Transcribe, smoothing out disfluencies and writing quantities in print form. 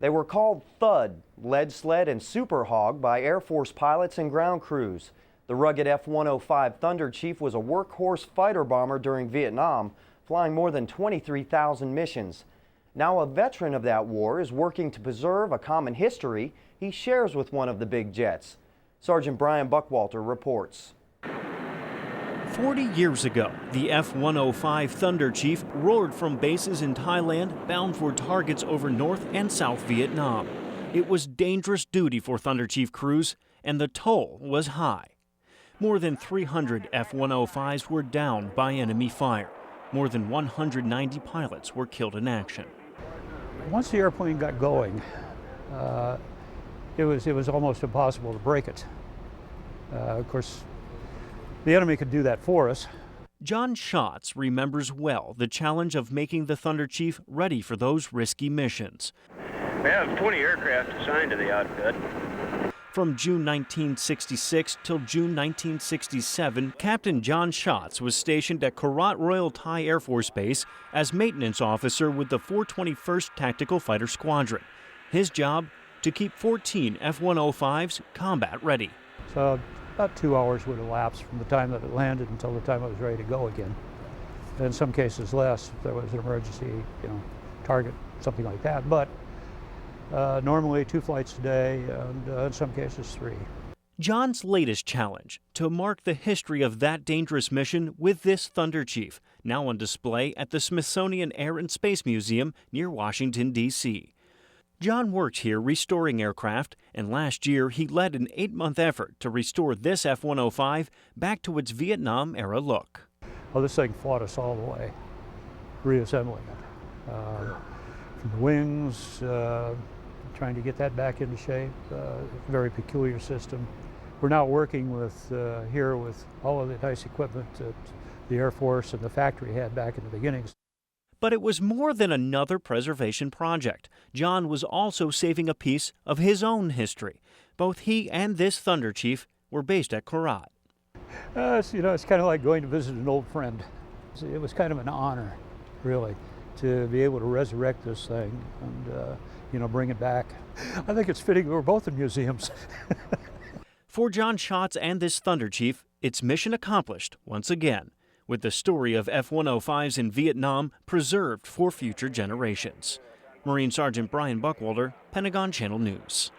They were called Thud, Lead Sled, and Super Hog by Air Force pilots and ground crews. The rugged F-105 Thunderchief was a workhorse fighter bomber during Vietnam, flying more than 23,000 missions. Now a veteran of that war is working to preserve a common history he shares with one of the big jets. Sergeant Brian Buckwalter reports. 40 years ago, the F-105 Thunderchief roared from bases in Thailand bound for targets over North and South Vietnam. It was dangerous duty for Thunderchief crews, and the toll was high. More than 300 F-105s were downed by enemy fire. More than 190 pilots were killed in action. Once the airplane got going, it was almost impossible to break it. Of course, the enemy could do that for us. John Schatz remembers well the challenge of making the Thunderchief ready for those risky missions. We have 20 aircraft assigned to the outfit. From June 1966 till June 1967, Captain John Schatz was stationed at Korat Royal Thai Air Force Base as maintenance officer with the 421st Tactical Fighter Squadron. His job, to keep 14 F-105s combat ready. So about 2 hours would elapse from the time that it landed until the time it was ready to go again. And in some cases less if there was an emergency, target, something like that. But normally 2 flights a day, and in some cases 3. John's latest challenge, to mark the history of that dangerous mission with this Thunderchief, now on display at the Smithsonian Air and Space Museum near Washington, D.C. John worked here restoring aircraft, and last year he led an 8-month effort to restore this F-105 back to its Vietnam-era look. Well, this thing fought us all the way, reassembling it. From the wings, trying to get that back into shape, very peculiar system. We're now working with here with all of the nice equipment that the Air Force and the factory had back in the beginnings. But it was more than another preservation project. John was also saving a piece of his own history. Both he and this Thunderchief were based at Korat. It's kind of like going to visit an old friend. It was kind of an honor, really, to be able to resurrect this thing and bring it back. I think it's fitting we're both in museums. For John Schatz and this Thunderchief, it's mission accomplished once again, with the story of F-105s in Vietnam preserved for future generations. Marine Sergeant Brian Buckwalter, Pentagon Channel News.